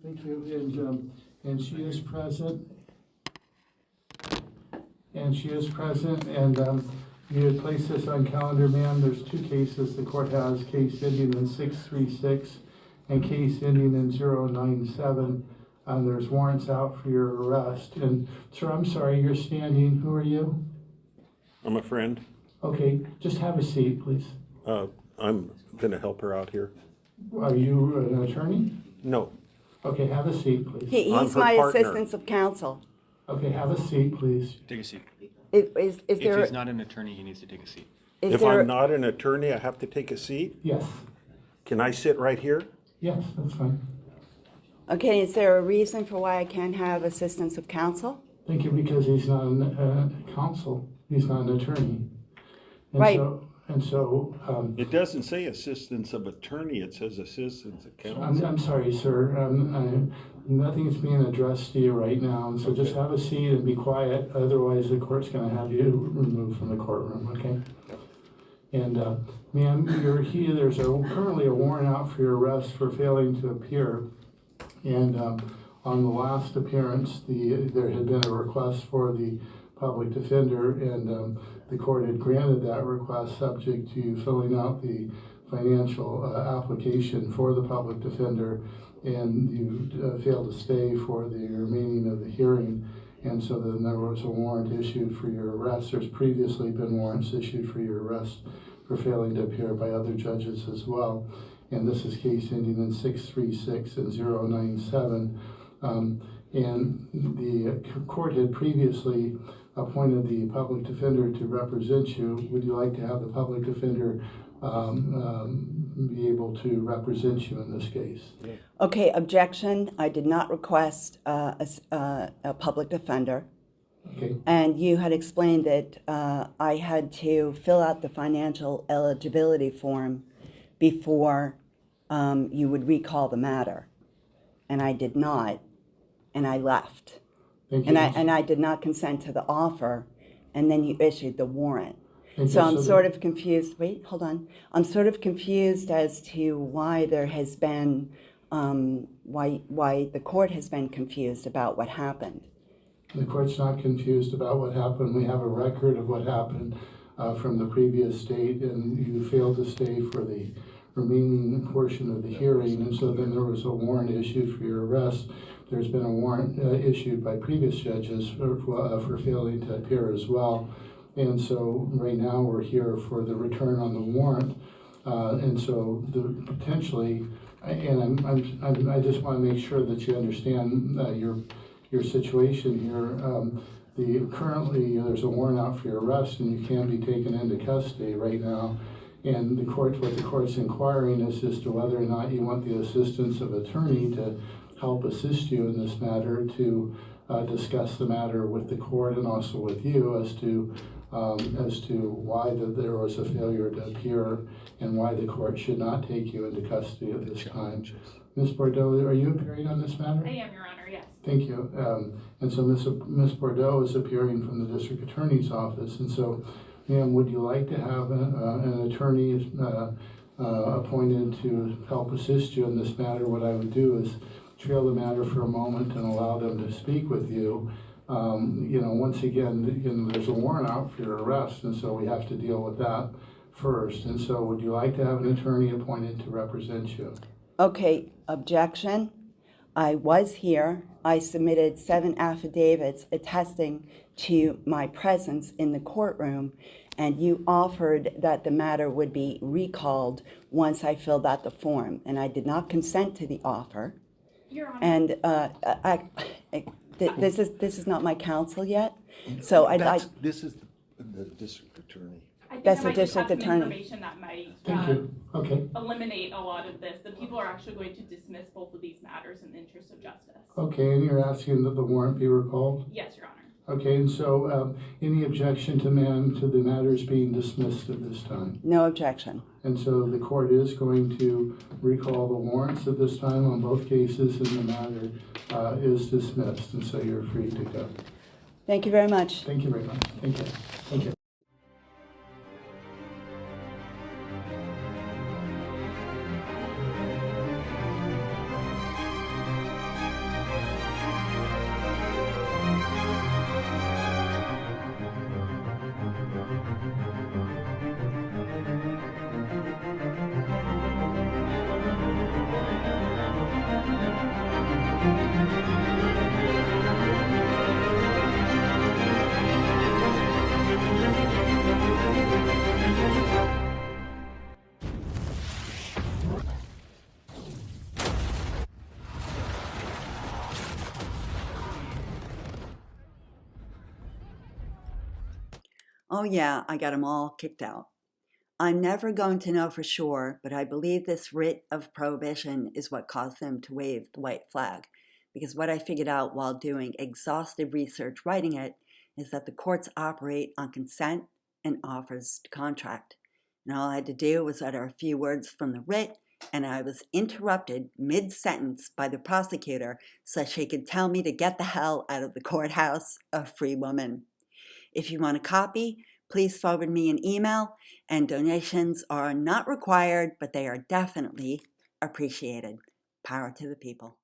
Thank you, and she is present. And she is present, and you had placed this on calendar, ma'am. There's two cases the court has, case ending in 636 and case ending in 097. There's warrants out for your arrest. And sir, I'm sorry, you're standing. Who are you? I'm a friend. Okay, just have a seat, please. I'm gonna help her out here. Are you an attorney? No, Okay, have a seat, please. I'm He's her my partner. assistant of counsel. Okay, have a seat, please. Take a seat. Is If there, he's not an attorney, he needs to take a seat. is if there, I'm not an attorney, I have to take a seat. Yes, Can I sit right here? yes, that's fine. okay, is there a reason for why I can't have assistance of counsel? Thank you, because he's not an counsel, he's not an attorney. And Right. So, It doesn't say assistance of attorney, it says assistance of counsel. I'm sorry, sir, nothing's being addressed to you right now, and so just have a seat and be quiet, otherwise the court's gonna have you removed from the courtroom, okay? And, ma'am, you're here, there's currently a warrant out for your arrest for failing to appear. And, on the last appearance, there had been a request for the public defender, and, the court had granted that request subject to you filling out the financial application for the public defender, and you failed to stay for the remaining of the hearing, and so then there was a warrant issued for your arrest. There's previously been warrants issued for your arrest for failing to appear by other judges as well, and this is case ending in 636 and 097. And the court had previously appointed the public defender to represent you. Would you like to have the public defender be able to represent you in this case? Okay, objection, I did not request a public defender. Okay, And you had explained that I had to fill out the financial eligibility form before you would recall the matter. And I did not, and I left. thank you. And I did not consent to the offer, and then you issued the warrant. And So just I'm so sort that- of confused, wait, hold on. I'm sort of confused as to why there has been, why the court has been confused about what happened. The court's not confused about what happened. We have a record of what happened from the previous date, and you failed to stay for the remaining portion of the hearing, and so then there was a warrant issued for your arrest. There's been a warrant issued by previous judges for failing to appear as well. And so right now we're here for the return on the warrant. And so potentially, and I just want to make sure that you understand your situation here. Currently there's a warrant out for your arrest, and you can be taken into custody right now. And what the court's inquiring is as to whether or not you want the assistance of attorney to help assist you in this matter, to discuss the matter with the court and also with you as to why there was a failure to appear and why the court should not take you into custody at this time. Ms. Bordeaux, are you appearing on this matter? I am, Your Honor, yes. Thank you. And so Ms. Bordeaux is appearing from the district attorney's office. And so, ma'am, would you like to have an attorney appointed to help assist you in this matter? What I would do is trail the matter for a moment and allow them to speak with you. Once again, there's a warrant out for your arrest, and so we have to deal with that first. And so would you like to have an attorney appointed to represent you? Okay, objection. I was here. I submitted 7 affidavits attesting to my presence in the courtroom, and you offered that the matter would be recalled once I filled out the form, and I did not consent to the offer. Your Honor. And this is not my counsel yet, so This is the district attorney. I think That's I the might just have district some attorney. information that might Thank you. Okay. eliminate a lot of this. The people are actually going to dismiss both of these matters in the interest of justice. Okay, and you're asking that the warrant be recalled? Yes, Your Honor. Okay, and so any objection to the matters being dismissed at this time? no objection. And so the court is going to recall the warrants at this time on both cases, and the matter is dismissed, and so you're free to go. Thank you very much. Thank you very much. Thank you. Thank you. Oh yeah, I got them all kicked out. I'm never going to know for sure, but I believe this writ of prohibition is what caused them to wave the white flag. Because what I figured out while doing exhaustive research writing it is that the courts operate on consent and offers to contract. And all I had to do was utter a few words from the writ, and I was interrupted mid-sentence by the prosecutor so she could tell me to get the hell out of the courthouse, a free woman. If you want a copy, please forward me an email, and donations are not required, but they are definitely appreciated. Power to the people.